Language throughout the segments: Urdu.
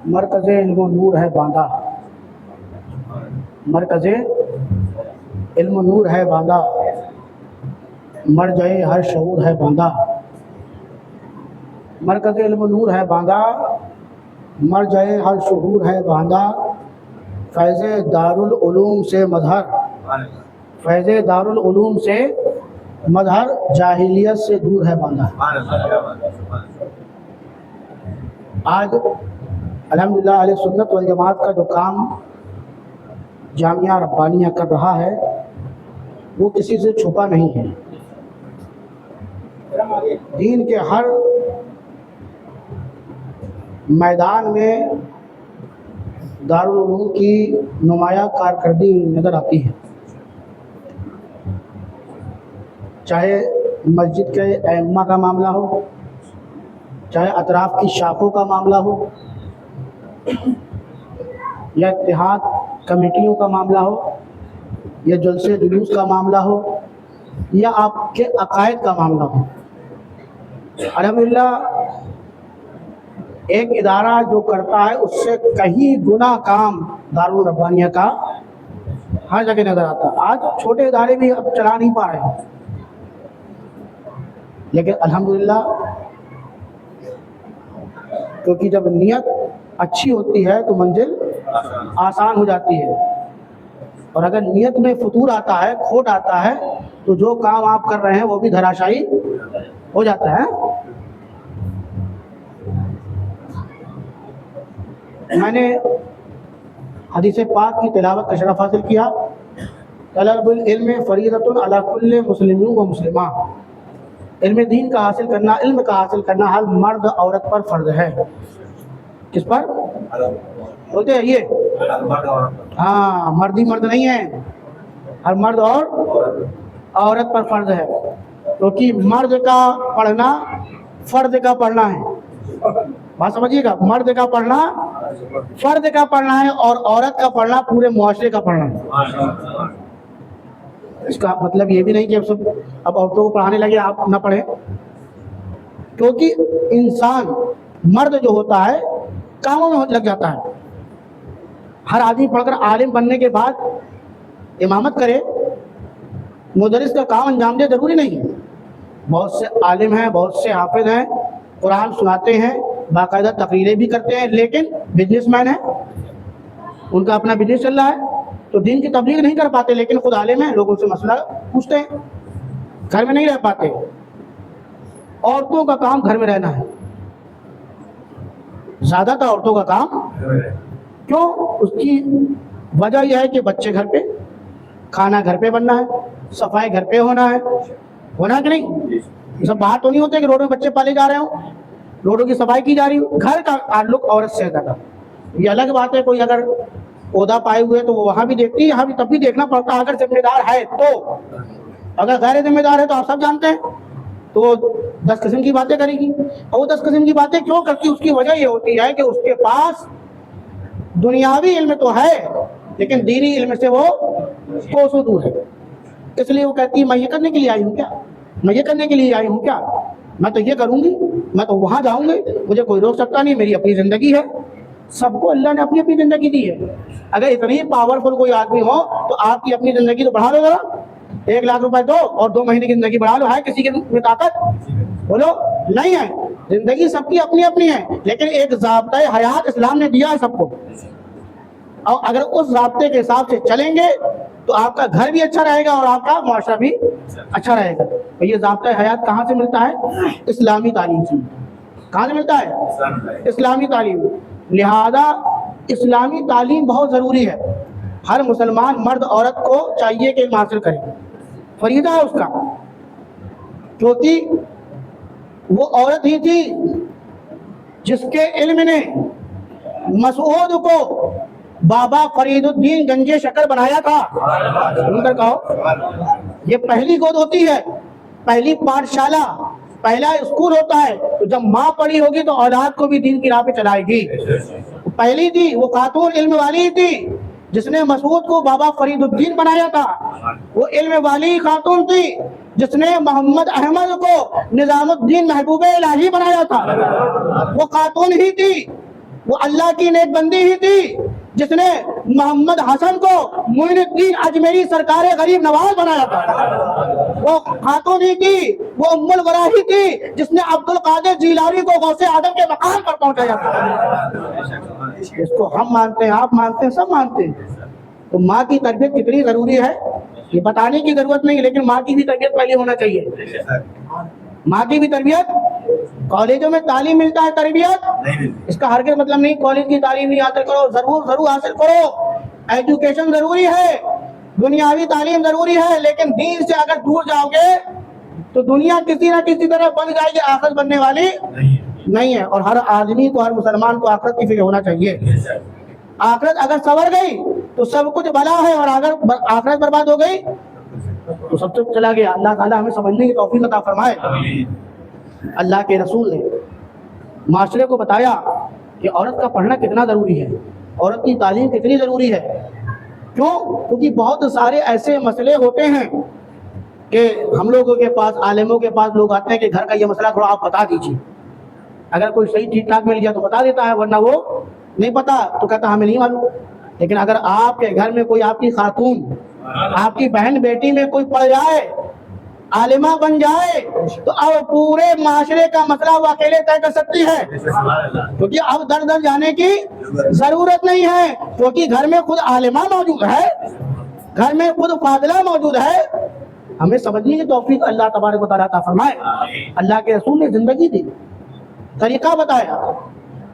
مرکز علم و نور ہے باندھا، مرکز علم و نور ہے باندھا، مرجع ہر شعور ہے باندھا، مرکز علم و نور ہے باندھا، مرجع ہر شعور ہے باندھا، فیض دارالعلوم سے مظہر، فیض دارالعلوم سے مظہر جاہلیت سے دور ہے باندھا۔ آج الحمدللہ اہل سنت والجماعت کا جو کام جامعہ ربانیہ کر رہا ہے وہ کسی سے چھپا نہیں ہے۔ دین کے ہر میدان میں دارالعلوم کی نمایاں کارکردگی نظر آتی ہے، چاہے مسجد کے ائمہ کا معاملہ ہو، چاہے اطراف کی شاخوں کا معاملہ ہو، یا اتحاد کمیٹیوں کا معاملہ ہو، یا جلسے جلوس کا معاملہ ہو، یا آپ کے عقائد کا معاملہ ہو۔ الحمدللہ ایک ادارہ جو کرتا ہے اس سے کہیں گنا کام دارالربانیہ کا ہر جگہ نظر آتا ہے۔ آج چھوٹے ادارے بھی اب چلا نہیں پا رہے ہیں، لیکن الحمدللہ کیونکہ جب نیت اچھی ہوتی ہے تو منزل آسان ہو جاتی ہے، اور اگر نیت میں فتور آتا ہے، کھوٹ آتا ہے، تو جو کام آپ کر رہے ہیں وہ بھی دھراشائی ہو جاتا ہے۔ میں نے حدیث پاک کی تلاوت کا شرف حاصل کیا، طلب العلم فریضۃ علی کل مسلم و مسلمہ، علم دین کا حاصل کرنا، علم کا حاصل کرنا ہر مرد عورت پر فرض ہے۔ کس پر بولتے ہیں؟ یہ ہاں، مرد ہی مرد نہیں ہے، ہر مرد اور عورت پر فرض ہے، کیونکہ مرد کا پڑھنا فرد کا پڑھنا ہے۔ بات سمجھیے گا، مرد کا پڑھنا فرد کا پڑھنا ہے، اور عورت کا پڑھنا پورے معاشرے کا پڑھنا ہے۔ اس کا مطلب یہ بھی نہیں کہ اب عورتوں کو پڑھانے لگے آپ نہ پڑھیں، کیونکہ انسان مرد جو ہوتا ہے کاموں میں لگ جاتا ہے۔ ہر آدمی پڑھ کر عالم بننے کے بعد امامت کرے، مدرس کا کام انجام دے، ضروری نہیں ہے۔ بہت سے عالم ہیں، بہت سے حافظ ہیں، قرآن سناتے ہیں، باقاعدہ تقریریں بھی کرتے ہیں، لیکن بزنس مین ہیں، ان کا اپنا بزنس چل رہا ہے، تو دین کی تبلیغ نہیں کر پاتے، لیکن خود عالم ہیں، لوگوں سے مسئلہ پوچھتے ہیں، گھر میں نہیں رہ پاتے۔ عورتوں کا کام گھر میں رہنا ہے، زیادہ تر عورتوں کا کام کیوں؟ اس کی وجہ یہ ہے کہ بچے گھر پہ، کھانا گھر پہ بننا ہے، صفائی گھر پہ ہونا ہے، ہونا کہ نہیں؟ یہ سب بات تو نہیں ہوتے کہ روڈوں میں بچے پالے جا رہے ہوں، روڈوں کی صفائی کی جا رہی ہو۔ گھر کا تعلق عورت سے زیادہ، یہ الگ بات ہے۔ کوئی اگر عہدہ پائے ہوئے تو وہ وہاں بھی دیکھتی ہے، یہاں بھی تب بھی دیکھنا پڑتا ہے اگر ذمہ دار ہے تو۔ اگر غیر ذمہ دار ہے تو آپ سب جانتے ہیں، تو وہ 10 قسم کی باتیں کرے گی، اور وہ 10 قسم کی باتیں کیوں کرتی؟ اس کی وجہ یہ ہوتی ہے کہ اس کے پاس دنیاوی علم تو ہے لیکن دینی علم سے وہ کوسوں دور ہے۔ اس لیے وہ کہتی ہے میں یہ کرنے کے لیے آئی ہوں کیا، میں یہ کرنے کے لیے آئی ہوں کیا، میں تو یہ کروں گی، میں تو وہاں جاؤں گی، مجھے کوئی روک سکتا نہیں، میری اپنی زندگی ہے۔ سب کو اللہ نے اپنی اپنی زندگی دی ہے۔ اگر اتنی پاورفل کوئی آدمی ہو تو آپ کی اپنی زندگی تو بڑھا لو ذرا، 1 لاکھ روپے دو اور 2 مہینے کی زندگی بڑھا لو۔ ہے کسی کے میں طاقت؟ بولو نہیں ہے۔ زندگی سب کی اپنی اپنی ہے، لیکن ایک ضابطۂ حیات اسلام نے دیا ہے سب کو، اور اگر اس ضابطے کے حساب سے چلیں گے تو آپ کا گھر بھی اچھا رہے گا اور آپ کا معاشرہ بھی اچھا رہے گا۔ اور یہ ضابطۂ حیات کہاں سے ملتا ہے؟ اسلامی تعلیم سے۔ کہاں سے ملتا ہے؟ اسلامی تعلیم۔ لہذا اسلامی تعلیم بہت ضروری ہے، ہر مسلمان مرد عورت کو چاہیے کہ علم حاصل کرے، فریضہ ہے اس کا، کیونکہ وہ عورت ہی تھی جس کے علم نے مسعود کو بابا فرید الدین گنجے شکر بنایا تھا۔ سن کر کہو، یہ پہلی گود ہوتی ہے، پہلی پاٹھشالہ، پہلا اسکول ہوتا ہے، تو جب ماں پڑھی ہوگی تو اولاد کو بھی دین کی راہ پہ چلائے گی۔ پہلی تھی وہ خاتون علم والی تھی جس نے مسعود کو بابا فرید الدین بنایا تھا، وہ علم والی خاتون تھی جس نے محمد احمد کو نظام الدین محبوب الہی بنایا تھا، وہ خاتون ہی تھی وہ اللہ کی نیک بندی ہی تھی جس نے محمد حسن کو معین الدین اجمیری سرکار غریب نواز بنایا تھا۔ وہ خاتون ہی تھی، وہ ام الورا ہی تھی جس نے عبد القادر جیلانی کو غوث اعظم کے مقام پر پہنچایا تھا۔ اس کو ہم مانتے ہیں، آپ مانتے ہیں، سب مانتے ہیں۔ تو ماں کی تربیت کتنی ضروری ہے یہ بتانے کی ضرورت نہیں، لیکن ماں کی بھی تربیت پہلے ہونا چاہیے۔ ماں کی بھی تربیت، کالجوں میں تعلیم ملتا ہے تربیت، اس کا ہرگز مطلب نہیں کالج کی تعلیم نہیں حاصل کرو، ضرور حاصل کرو۔ ایجوکیشن ضروری ہے، دنیاوی تعلیم ضروری ہے، لیکن دین سے اگر دور جاؤ گے تو دنیا کسی نہ کسی طرح بن جائے گی، آخرت بننے والی نہیں ہے۔ اور ہر آدمی کو، ہر مسلمان کو آخرت کی فکر ہونا چاہیے۔ آخرت اگر سنور گئی تو سب کچھ بھلا ہے، اور اگر آخرت برباد ہو گئی تو سب کچھ چلا گیا۔ اللہ تعالیٰ ہمیں سمجھنے کی توفیق عطا فرمائے۔ اللہ کے رسول نے معاشرے کو بتایا کہ عورت کا پڑھنا کتنا ضروری ہے، عورت کی تعلیم کتنی ضروری ہے۔ کیوں؟ کیونکہ بہت سارے ایسے مسئلے ہوتے ہیں کہ ہم لوگوں کے پاس، عالموں کے پاس لوگ آتے ہیں کہ گھر کا یہ مسئلہ تھوڑا آپ بتا دیجیے۔ اگر کوئی صحیح ٹھیک ٹھاک مل گیا تو بتا دیتا ہے، ورنہ وہ نہیں پتا تو کہتا ہمیں نہیں معلوم۔ لیکن اگر آپ کے گھر میں کوئی، آپ کی خاتون، آپ کی بہن بیٹی میں کوئی پڑھ جائے، عالمہ بن جائے، تو اب پورے معاشرے کا مسئلہ وہ اکیلے طے کر سکتی ہے، کیونکہ اب در در جانے کی ضرورت نہیں ہے، کیونکہ گھر میں خود عالمہ موجود ہے، گھر میں خود فاضلہ موجود ہے۔ ہمیں سمجھنے کی توفیق اللہ تبارک و تعالیٰ عطا فرمائے۔ اللہ کے رسول نے زندگی دی، طریقہ بتایا۔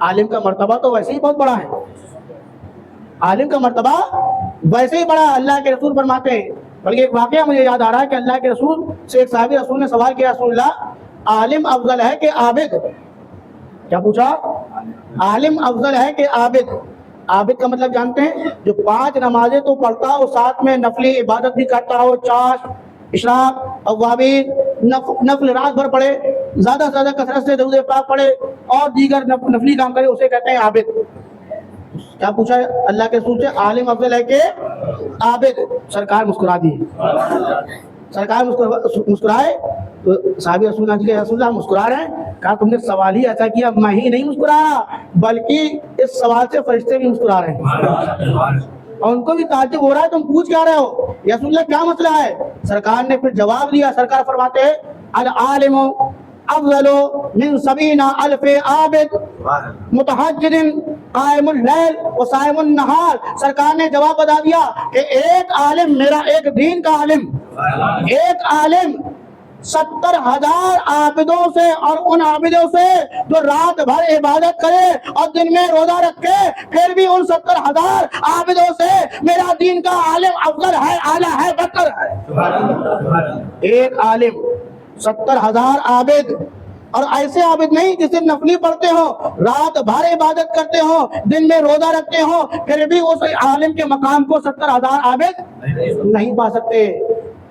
عالم کا مرتبہ تو ویسے ہی بہت بڑا ہے، عالم کا مرتبہ ویسے ہی بڑا ہے۔ اللہ کے رسول فرماتے ہیں، بلکہ ایک واقعہ مجھے یاد آ رہا ہے کہ اللہ کے رسول سے ایک صحابی رسول نے سوال کیا، رسول اللہ عالم افضل ہے کہ عابد؟ کیا پوچھا؟ عالم افضل ہے کہ عابد؟ عابد کا مطلب جانتے ہیں؟ جو 5 نمازیں تو پڑھتا ہو، ساتھ میں نفلی عبادت بھی کرتا ہو، چاش، اشراق، اوابین، نفل رات بھر پڑھے، زیادہ سے زیادہ کثرت سے درود پاک پڑھے اور دیگر نفلی کام کرے، اسے کہتے ہیں عابد۔ کیا پوچھا ہے اللہ کے رسول سے؟ عالم افضل ہے کہ عابد؟ سرکار مسکرا دیے، سرکار مسکرائے تو صحابی رسول اللہ کے رسول اللہ مسکرا رہے ہیں۔ کہا تم نے سوال ہی ایسا کیا، میں ہی نہیں مسکرا رہا بلکہ اس سوال سے فرشتے بھی مسکرا رہے ہیں، اور ان کو بھی تعجب ہو رہا ہے تم پوچھ کیا رہے ہو یا رسول اللہ کیا مسئلہ ہے؟ سرکار نے پھر جواب دیا، سرکار فرماتے ہیں العالم افضل من 70,000 عابد متحجد قائم اللیل وصائم النہار۔ سرکار نے جواب بتا دیا کہ ایک عالم، میرا ایک دین کا عالم، ایک عالم 70,000 عابدوں سے، اور ان عابدوں سے جو رات بھر عبادت کرے اور دن میں روزہ رکھے، پھر بھی ان 70,000 عابدوں سے میرا دین کا عالم افضل ہے، اعلیٰ ہے، بہتر ہے۔ ایک عالم 70,000 عابد، اور ایسے عابد نہیں جسے نفلی پڑھتے ہو، رات بھر عبادت کرتے ہو، دن میں روزہ رکھتے ہو، پھر بھی اس عالم کے مقام کو 70,000 عابد نہیں پا سکتے۔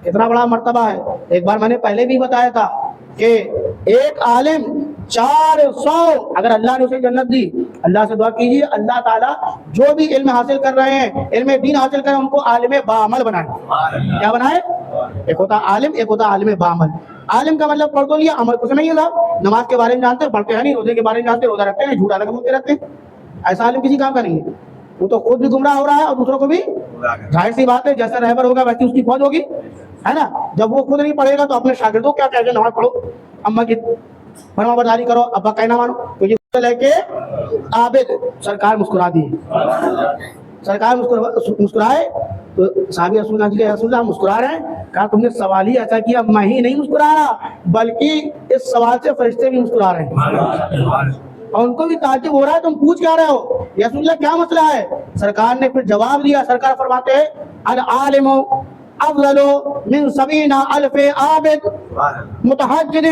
اتنا بڑا مرتبہ ہے۔ ایک بار میں نے پہلے بھی بتایا تھا کہ ایک عالم 400، اگر اللہ نے اسے جنت دی، اللہ سے دعا کیجیے اللہ تعالیٰ جو بھی علم حاصل کر رہے ہیں، علم دین حاصل کر رہے ہیں، ان کو عالم بعمل بنائے۔ کیا بنائے؟ ایک ہوتا عالم، ایک ہوتا عالم بعمل۔ عالم کا مطلب پڑھ تو لیا، عمل کچھ نہیں ہے صاحب، نماز کے بارے میں جانتے ہیں، پڑھتے ہیں نہیں، روزے کے بارے میں جانتے ہیں، روزہ رکھتے ہیں، جھوٹا لگا بولتے رہتے ہیں۔ ایسا عالم کسی کام کا نہیں ہے، وہ تو خود بھی گمراہ ہو رہا ہے اور دوسروں کو بھی۔ ظاہر سی بات ہے، جیسا رہبر ہوگا ویسی اس کی فوج ہوگی، ہے نا۔ جب وہ خود نہیں پڑھے گا تو اپنے شاگردوں کیا کہہ کے نماز پڑھو، اما کی فرما برداری کرو، ابا کا نہ مانو، تو یہ لے کے عابد۔ سرکار مسکرا دی، سرکار مسکرائے تو صحابی رسول اللہ کے رسول اللہ مسکرا رہے ہیں۔ کہا تم نے سوال ہی ایسا کیا، میں ہی نہیں مسکرا رہا بلکہ اس سوال سے فرشتے بھی مسکرا رہے ہیں، اور ان کو بھی تعجب ہو رہا ہے تم پوچھ کیا رہے ہو یا رسول اللہ کیا مسئلہ ہے؟ سرکار نے پھر جواب دیا، سرکار فرماتے ہیں العالم افضل من 70,000 عابد متحجد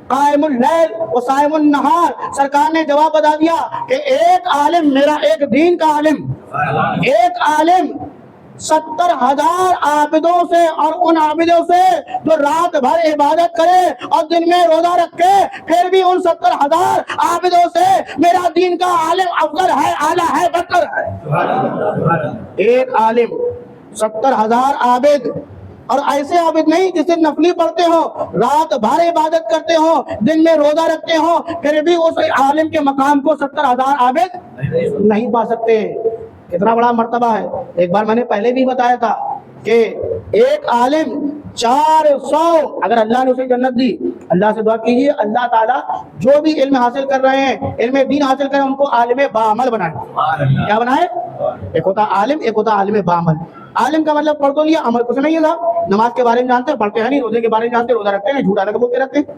قائم اللیل وصائم النہار۔ سرکار نے جواب بتا دیا کہ ایک عالم، میرا ایک دین کا عالم، ایک عالم 70,000 عابدوں سے، اور ان عابدوں سے جو رات بھر عبادت کرے اور دن میں روزہ رکھے، پھر بھی ان 70,000 عابدوں سے میرا دین کا عالم افضل ہے، اعلیٰ ہے، بہتر ہے۔ ایک عالم 70,000 عابد، اور ایسے عابد نہیں جسے نفلی پڑھتے ہو، رات بھر عبادت کرتے ہو، دن میں روزہ رکھتے ہو، پھر بھی اس عالم کے مقام کو 70,000 عابد نہیں پا سکتے۔ کتنا بڑا مرتبہ ہے۔ ایک بار میں نے پہلے بھی بتایا تھا کہ ایک عالم 400، اگر اللہ نے اسے جنت دی، اللہ سے دعا کیجیے اللہ تعالیٰ جو بھی علم حاصل کر رہے ہیں، علم دین حاصل کر رہے ہیں، ان کو عالم بعمل بنائے۔ کیا بنائے؟ ایک ہوتا عالم، ایک ہوتا عالم بعمل۔ عالم کا مطلب پڑھ تو لیا، عمل کچھ نہیں ہے صاحب، نماز کے بارے میں جانتے ہیں پڑھتے ہیں نہیں، روزے کے بارے میں جانتے ہیں روزہ رکھتے ہیں، جھوٹا لگا بولتے رہتے ہیں،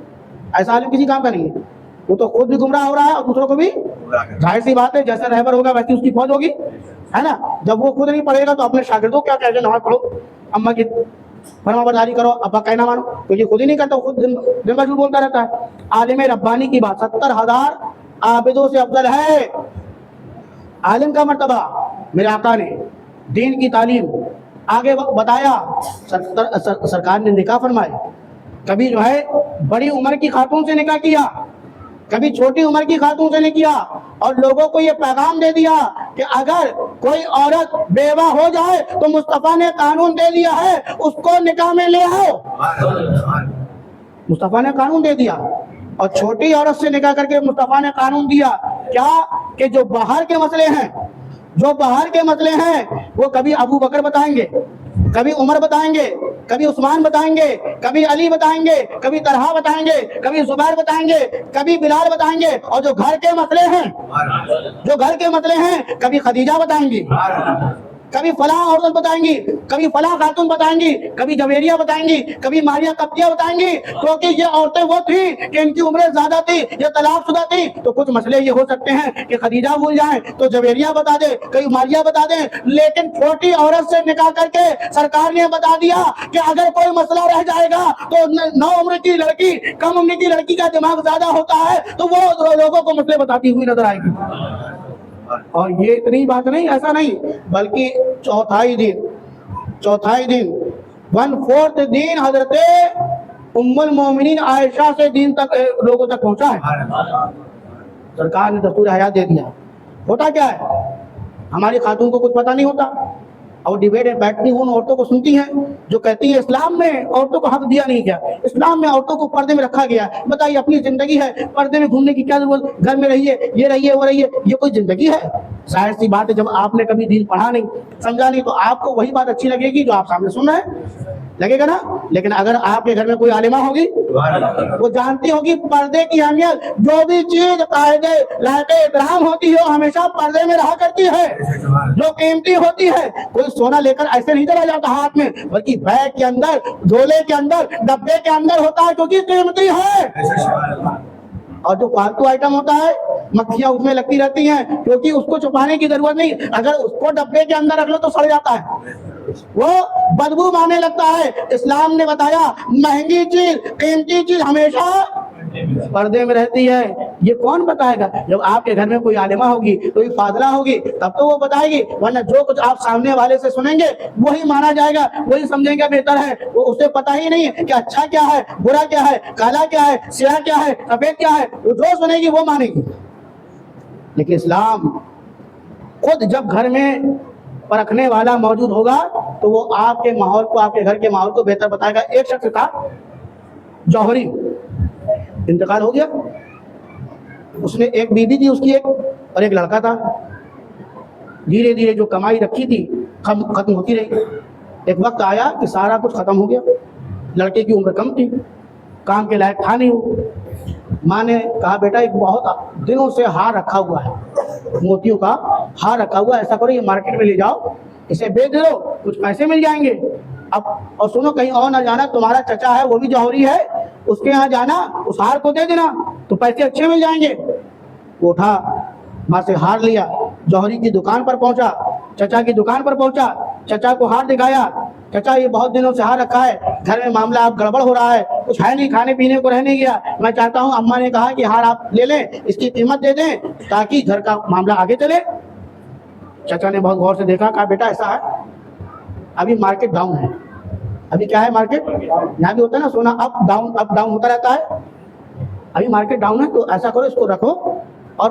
ایسا عالم کسی کام کا نہیں ہے۔ وہ تو خود بھی گمراہ ہو رہا ہے اور دوسروں کو بھی، ظاہر سی بات ہے جیسے رہبر ہوگا ویسی اس کی فوج ہوگی، ہے نا۔ جب وہ خود نہیں پڑھے گا تو اپنے شاگردوں کیا کہتے ہیں، نماز پڑھو، اماں کی فرما برداری کرو، ابا کہنا مانو، کیونکہ خود ہی نہیں کرتا، خود دن بھر جھوٹ بولتا رہتا ہے۔ عالم ربانی کی بات 70,000 عابدوں سے افضل ہے۔ عالم کا مرتبہ میرے آقا نے دین کی تعلیم آگے بتایا، سرکار نے نکاح فرمائے، کبھی جو ہے بڑی عمر کی خاتون سے نکاح کیا، کبھی چھوٹی عمر کی خاتون سے نہیں کیا، اور لوگوں کو یہ پیغام دے دیا کہ اگر کوئی عورت بیوہ ہو جائے تو مصطفیٰ نے قانون دے دیا ہے اس کو نکاح میں لے آؤ۔ مصطفیٰ نے قانون دے دیا، اور چھوٹی عورت سے نکاح کر کے مصطفیٰ نے قانون دیا کیا کہ جو باہر کے مسئلے ہیں، جو باہر کے مسئلے ہیں وہ کبھی ابو بکر بتائیں گے، کبھی عمر بتائیں گے، کبھی عثمان بتائیں گے، کبھی علی بتائیں گے، کبھی طلحہ بتائیں گے، کبھی زبیر بتائیں گے، کبھی بلال بتائیں گے، اور جو گھر کے مسئلے ہیں، جو گھر کے مسئلے ہیں کبھی خدیجہ بتائیں گی، کبھی فلاں عورت بتائیں گی، کبھی فلاں خاتون بتائیں گی، کبھی جویریہ بتائیں گی، کبھی ماریہ قبطیہ بتائیں گی، کیونکہ یہ عورتیں وہ تھیں کہ ان کی عمریں زیادہ تھی، یہ طلاق شدہ تھی، تو کچھ مسئلے یہ ہو سکتے ہیں کہ خدیجہ بھول جائیں تو جویریہ بتا دے، کئی ماریہ بتا دیں، لیکن چھوٹی عورت سے نکاح کر کے سرکار نے بتا دیا کہ اگر کوئی مسئلہ رہ جائے گا تو 9 عمر کی لڑکی، کم عمر کی لڑکی کا دماغ زیادہ ہوتا ہے تو وہ لوگوں کو مسئلے بتاتی ہوئی نظر آئے گی۔ اور یہ اتنی بات نہیں، ایسا نہیں، بلکہ چوتھائی دن 1/4 دین حضرت ام المومنین عائشہ سے دین تک لوگوں تک پہنچا ہے۔ سرکار نے دستور حیات دے دیا۔ ہوتا کیا ہے، ہماری خاتون کو کچھ پتہ نہیں ہوتا، اور ڈیبیٹ میں بیٹھتی ہوں ان عورتوں کو سنتی ہیں جو کہتی ہیں اسلام میں عورتوں کو حق دیا نہیں گیا، اسلام میں عورتوں کو پردے میں رکھا گیا، بتائیے اپنی زندگی ہے، پردے میں گھومنے کی کیا ضرورت، گھر میں رہیے، یہ رہیے وہ رہیے، یہ کوئی زندگی ہے؟ ظاہر سی بات ہے جب آپ نے کبھی دین پڑھا نہیں، سمجھا نہیں، تو آپ کو وہی بات اچھی لگے گی جو آپ سامنے سن رہے ہیں، لگے گا نا۔ لیکن اگر آپ کے گھر میں کوئی عالمہ ہوگی، وہ جانتی ہوگی پردے کی اہمیت، جو بھی چیز قاعدے لائق احترام ہوتی ہے وہ ہمیشہ پردے میں رہا کرتی ہے، جو قیمتی ہوتی ہے کوئی سونا لے کر ایسے نہیں چلا جاتا ہاتھ میں، بلکہ بیگ کے اندر، جھولے کے اندر، ڈبے کے اندر ہوتا ہے کیونکہ قیمتی ہے۔ اور جو فالتو آئٹم ہوتا ہے مکھیاں اس میں لگتی رہتی ہیں کیونکہ اس کو چھپانے کی ضرورت نہیں، اگر اس کو ڈبے کے اندر رکھ لو تو سڑ جاتا ہے، وہ بدبو مارنے لگتا ہے۔ اسلام نے بتایا مہنگی چیز، قیمتی چیز ہمیشہ پردے میں رہتی ہے۔ یہ کون بتائے گا؟ جب آپ کے گھر میں کوئی عالمہ ہوگی، کوئی فاضلہ ہوگی، تب تو وہ بتائے گی، ورنہ جو کچھ آپ سامنے والے سے سنیں گے وہی مانا جائے گا، وہی سمجھیں گے بہتر ہے، وہ اسے پتہ ہی نہیں ہے کہ اچھا کیا ہے، برا کیا ہے، کالا کیا ہے، سیاہ کیا ہے، سفید کیا ہے، وہ جو سنے گی وہ مانے گی۔ لیکن اسلام خود جب گھر میں پرکھنے والا موجود ہوگا تو وہ آپ کے ماحول کو، آپ کے گھر کے ماحول کو بہتر بتائے گا۔ ایک شخص تھا جوہری، انتقال ہو گیا، اس نے ایک بیوی تھی اس کی، ایک اور ایک لڑکا تھا۔ دھیرے دھیرے جو کمائی رکھی تھی ختم ہوتی رہی، ایک وقت آیا کہ سارا کچھ ختم ہو گیا، لڑکے کی عمر کم تھی، کام کے لائق تھا نہیں وہ۔ ماں نے کہا بیٹا ایک بہت دنوں سے ہار رکھا ہوا ہے، موتیوں کا ہار رکھا ہوا ہے، ایسا کرو یہ مارکیٹ میں لے جاؤ، اسے بیچ دو، کچھ پیسے مل جائیں گے۔ اب اور سنو کہیں اور نہ جانا، تمہارا چچا ہے وہ بھی جوہری ہے، اس کے یہاں جانا، اس ہار کو دے دینا تو پیسے اچھے مل جائیں گے۔ وہ اٹھا، ماں سے ہار لیا، جوہری کی دکان پر پہنچا، چچا کی دکان پر پہنچا، چچا کو ہار دکھایا، چچا یہ بہت دنوں سے ہار رکھا ہے، گھر میں معاملہ اب گڑبڑ ہو رہا ہے، کچھ ہے نہیں، کھانے پینے کو رہنے گیا، میں چاہتا ہوں، اماں نے کہا کہ ہار آپ لے لیں، اس کی قیمت دے دیں تاکہ گھر کا معاملہ آگے چلے۔ چچا نے بہت غور سے دیکھا، کہا بیٹا ایسا ہے ابھی مارکیٹ ڈاؤن ہے، ابھی کیا ہے مارکیٹ، یہاں بھی ہوتا ہے نا سونا اپ ڈاؤن ہوتا رہتا ہے، ابھی مارکیٹ ڈاؤن ہے، تو ایسا کرو اس کو رکھو، اور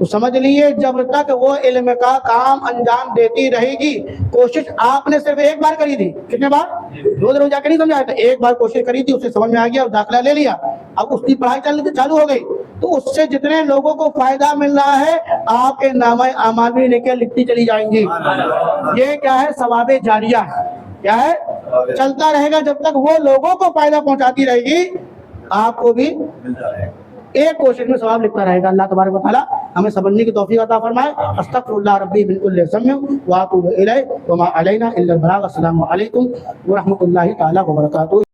تو سمجھ لیے جب تک وہ علم کا کام انجام دیتی رہے گی، کوشش آپ نے صرف ایک بار کری تھی، کتنے بار؟ روز روز جا کے نہیں سمجھایا تھا، ایک بار کوشش کری تھی، اسے سمجھ میں آ گیا اور داخلہ لے لیا، اب اس کی پڑھائی چالو ہو گئی، تو اس سے جتنے لوگوں کو فائدہ مل رہا ہے آپ کے نامہ اعمال میں لکھ کے لکھتی چلی جائیں گی۔ یہ کیا ہے؟ ثواب جاریہ ہے۔ کیا ہے؟ چلتا رہے گا جب تک وہ لوگوں کو فائدہ پہنچاتی رہے گی، آپ کو بھی ایک کوشش میں ثواب لکھتا رہے گا۔ اللہ تبارک و تعالیٰ ہمیں سمجھنے کی توفیق عطا فرمائے۔ استغفر اللہ ربی من کل ذنب واتوب الیہ وما علینا الا البلاغ۔ السلام علیکم ورحمۃ اللہ تعالیٰ وبرکاتہ۔